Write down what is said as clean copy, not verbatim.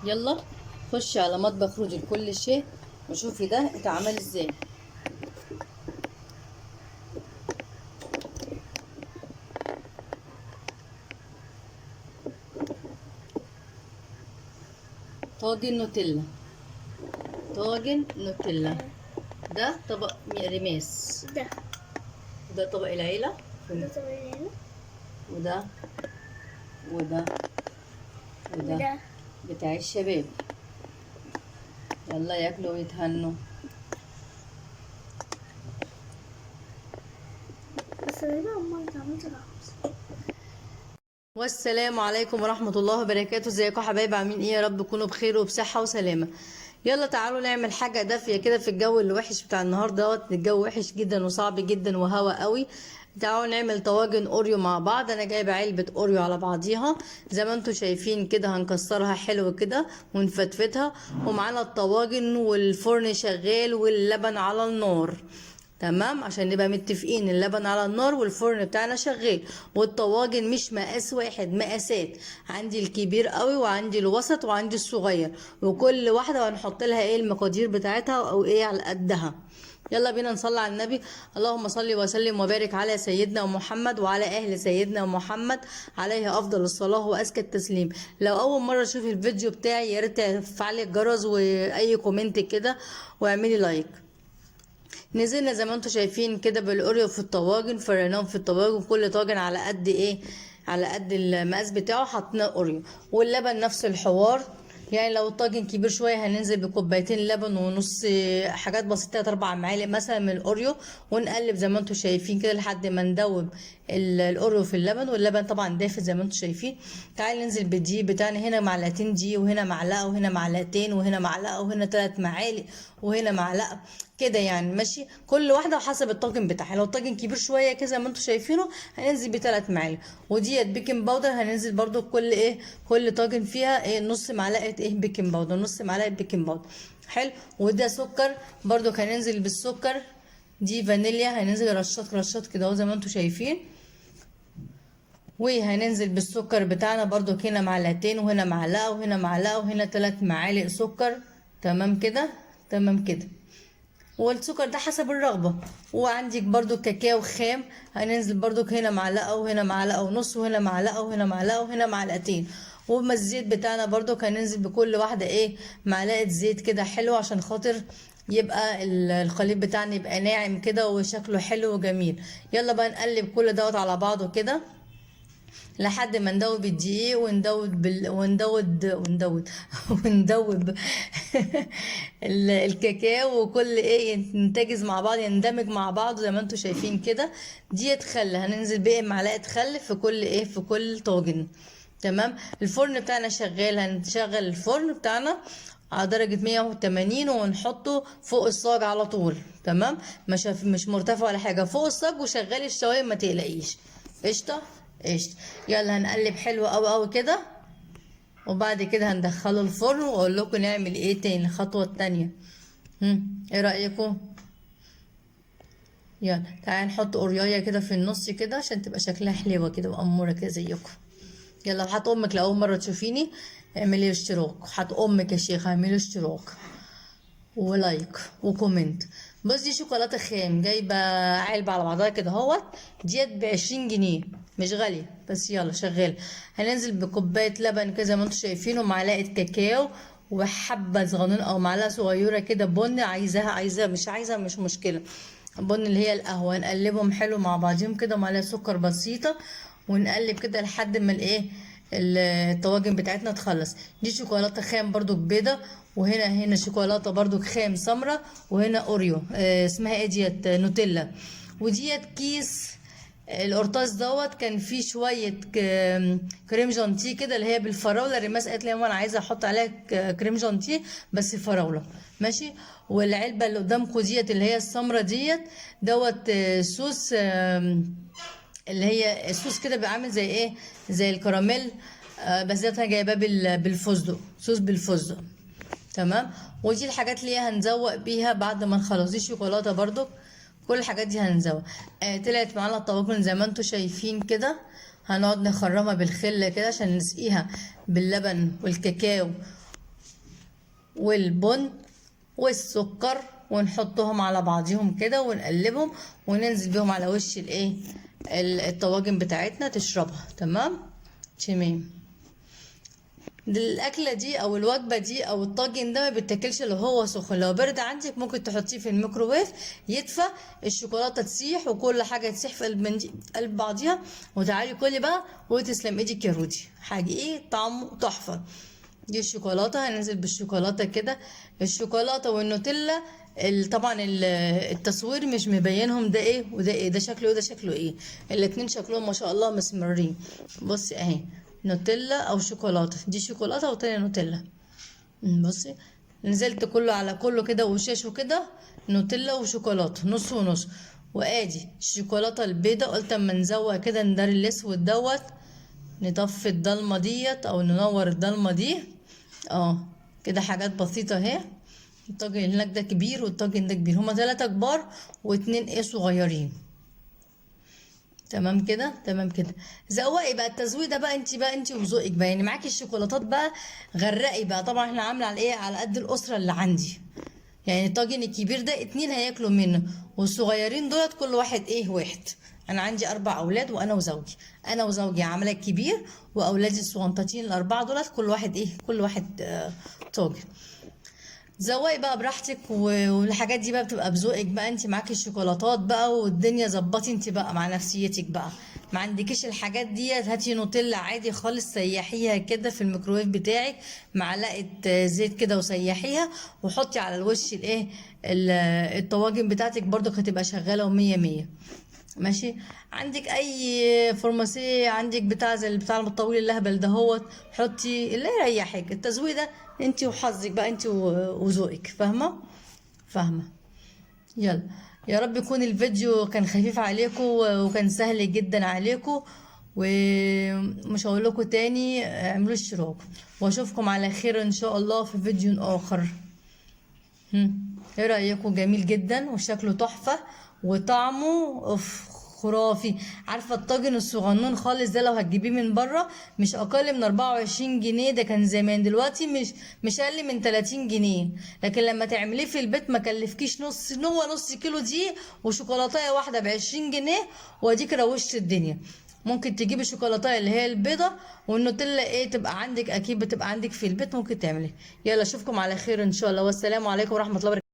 يلا خشي على مطبخ روجي لكل شيء وشوفي ده اتعمل ازاي. طاجن نوتيلا، طاجن نوتيلا. ده طبق رماس، ده وده طبق العيلة، ده طبعا وده وده وده وده بتاع الشباب. يلا ياكلوا ويتهنوا. بس انا ما عملت رقص. والسلام عليكم ورحمة الله وبركاته. ازيكم يا حبايبي؟ عاملين ايه؟ يا رب تكونوا بخير وبصحة وسلامة. يلا تعالوا نعمل حاجة دافية كده في الجو الوحش بتاع النهاردة دوت. الجو وحش جدا وصعب جدا وهوا قوي. تعالوا نعمل طواجن اوريو مع بعض. انا جايبة علبة اوريو على بعضيها زي ما انتم شايفين كده. هنكسرها حلو كده ونفتفتها، ومعانا الطواجن والفرن شغال واللبن على النار. تمام، عشان نبقى متفقين اللبن على النار والفرن بتاعنا شغال. والطواجن مش مقاس واحد، مقاسات. عندي الكبير قوي وعندي الوسط وعندي الصغير، وكل واحده هنحط لها ايه المقادير بتاعتها او ايه على قدها. يلا بينا نصلي على النبي. اللهم صل وسلم وبارك على سيدنا محمد وعلى اهل سيدنا محمد، عليه افضل الصلاه وازكى التسليم. لو اول مره تشوفي الفيديو بتاعي يا ريت تفعلي الجرس واي كومنت كده واعملي لايك. نزلنا زي ما انتم شايفين كده بالاوريو في الطواجن، فرناهم في الطواجن، كل طاجن على قد ايه، على قد المقاس بتاعه حطينا اوريو. واللبن نفس الحوار، يعني لو الطاجن كبير شويه هننزل بكوبايتين لبن ونص، حاجات بسيطه 4 معالق مثلا من الاوريو، ونقلب زي ما انتم شايفين كده لحد ما ندوب الاوريو في اللبن. واللبن طبعا دافئ زي ما انتم شايفين. تعال ننزل بالدقيق بتاعنا، هنا معلقتين دقيق وهنا معلقه وهنا معلقتين وهنا معلقه وهنا 3 معالق وهنا معلقه كده، يعني ماشي. كل واحده وحسب الطاجن بتاعها. لو الطاجن كبير شويه كده زي ما انتم شايفينه هننزل ب3 معالق. وديت بيكنج باودر هننزل برده كل ايه، كل طاجن فيها ايه نص معلقه ايه بيكنج باودر، نص معلقه بيكنج باودر. حلو. وده سكر برده هننزل بالسكر. دي فانيليا هننزل رشات رشات كده اهو زي ما انتم شايفين. وهننزل بالسكر بتاعنا برضو، هنا معلقتين وهنا معلقه وهنا معلقه وهنا 3 معالق سكر. تمام كده، تمام كده. والسكر ده حسب الرغبة. وعندك برضو كاكاو خام هننزل برضو هنا معلقة وهنا معلقة ونص وهنا معلقة وهنا معلقة وهنا معلقتين. وما الزيت بتاعنا برضو هننزل بكل واحدة ايه معلقة زيت كده حلو، عشان خاطر يبقى الخليط بتاعنا يبقى ناعم كده وشكله حلو وجميل. يلا بقى نقلب كل دوت على بعضه كده لحد ما ندوب الدقيق وندوب وندوب الكاكاو، وكل ايه ينتجز مع بعض، يندمج مع بعض زي ما انتم شايفين كده. ديت خل هننزل بيه معلقه خل في كل ايه، في كل طاجن. تمام. الفرن بتاعنا شغال، هنشغل الفرن بتاعنا على درجة 180 ونحطه فوق الصاج على طول. تمام، مش مرتفع ولا حاجة، فوق الصاج وشغالي الشواية ما تقلقيش. قشطة قشطة. يلا هنقلب حلو قوي قوي كده، وبعد كده هندخله الفرن واقول لكم نعمل ايه تاني الخطوة التانية. ايه رأيكم؟ يلا تعالى نحط قرياية كده في النص كده عشان تبقى شكلها حلوة كده وأمورة كده زيكم. يلا وحط امك لأول مرة تشوفيني اعملي اشتراك، وحط امك يا شيخة اعملي اشتراك ولايك وكومنت. بص دي شوكولاته خام، جايبه علبه على بعضها كده اهوت. ديت ب20 جنيه، مش غاليه بس يلا شغال. هننزل بكوبايه لبن كده زي ما انتم شايفين، ومعلقه كاكاو، وحبه صغنون او معلقه صغيره كده بن، عايزاها مش عايزه مش مشكله. بن اللي هي القهوه. نقلبهم حلو مع بعضهم كده، معلقه سكر بسيطه، ونقلب كده لحد ما الايه الطواجن بتاعتنا تخلص. دي شوكولاته خام برضو بيضه، وهنا شوكولاته برضو خام سمرة، وهنا اوريو اسمها ايه ديت نوتيلا. وديت كيس القرطاس دوت كان فيه شويه كريم جانتيه كده اللي هي بالفراوله. الرماس قالت لي يا ماما انا عايزه احط عليها كريم جانتيه بس فراوله، ماشي. والعلبه اللي قدامكم ديت اللي هي السمرة ديت دوت صوص اللي هي الصوص كده بيبقى عامل زي ايه، زي الكراميل. بس ده انا جايباه بالفستق، صوص بالفستق. تمام. ودي الحاجات اللي هنزوق بيها بعد ما نخلص. دي شوكولاته برضو، كل الحاجات دي هنزوق. طلعت معانا الطواجن زي ما انتم شايفين كده. هنقعد نخرمها بالخله كده عشان نسقيها باللبن والكاكاو والبن والسكر، ونحطهم على بعضهم كده ونقلبهم وننزل بيهم على وش الايه الطواجن بتاعتنا تشربها. تمام. الاكله دي او الوجبه دي او الطاجن ده ما بيتاكلش لو هو سخن، لو برد عندك ممكن تحطيه في الميكروويف يدفى، الشوكولاته تسيح وكل حاجه تسيح في قلب بعضيها، وتعالي كلي بقى وتسلم ايدك يا رودي، حقيقي طعمه تحفه. دي الشوكولاته، هننزل بالشوكولاته كده. الشوكولاته والنوتيلا طبعا التصوير مش مبينهم ده ايه وده ايه، ده شكله ايه وده شكله ايه، الاتنين شكلهم ما شاء الله مسمرين. بصي اهي نوتيلا او شوكولاته، دي شوكولاته والتانية نوتيلا. بصي نزلت كله على كله كده وشاشه كده، نوتيلا وشوكولاته نص ونص. وادي الشوكولاته البيضه، قلت اما نزوق كده نداري الاسود دوت، نطفي الضلمه ديت او ننور الضلمه دي. كده حاجات بسيطه اهي. الطاجن اللي هناك ده كبير والطاجن ده كبير، هما 3 كبار و2 صغيرين. تمام كده. زوقي بقى التزويق ده بقى انت وذوقك بقى، يعني معاكي الشوكولاتات بقى غرقي بقى. طبعا احنا عامله على ايه، على قد الاسره اللي عندي، يعني الطاجن الكبير ده 2 هياكلوا منه، والصغيرين دولت كل واحد واحد. انا عندي 4 اولاد وانا وزوجي، انا وزوجي عامله الكبير، واولادي الصغنطتين ال4 دولت كل واحد طاجن. زوقي بقى براحتك، والحاجات دي بقى بتبقى بذوقك بقى، انت معاكي الشوكولاتات بقى والدنيا ظبطي انت بقى مع نفسيتك بقى. ما عندكيش الحاجات ديت، هاتي نوتيلا عادي خالص، سيحيها كده في الميكروويف بتاعك، معلقه زيت كده وسيحيها، وحطي على الوش الطواجن بتاعتك برضو هتبقى شغاله ومية مية. ماشي. عندك اي فارماسي عندك بتاع زي بتاع الطويل اللهبل دهوت، حطي اللي يريحك. التزويق ده انت وحظك بقى، انت وذوقك. فاهمه. يلا، يا رب يكون الفيديو كان خفيف عليكم وكان سهل جدا عليكم، ومش هقول لكم تاني اعملوا اشتراك، واشوفكم على خير ان شاء الله في فيديو اخر. ايه رايكم؟ جميل جدا وشكله تحفه وطعمه خرافي. عارفه الطاجن الصغنون خالص ده لو هتجيبيه من بره مش اقل من 24 جنيه، ده كان زمان، دلوقتي مش اقل من 30 جنيه. لكن لما تعمليه في البيت ما كلفكيش نص كيلو دي وشوكولاتايه واحده ب20 جنيه، واديك روشت الدنيا. ممكن تجيبي شوكولاتايه اللي هي البيضه، والنوتيلا تبقى عندك، اكيد بتبقى عندك في البيت، ممكن تعملي. يلا اشوفكم على خير ان شاء الله، والسلام عليكم ورحمه الله وبركاته.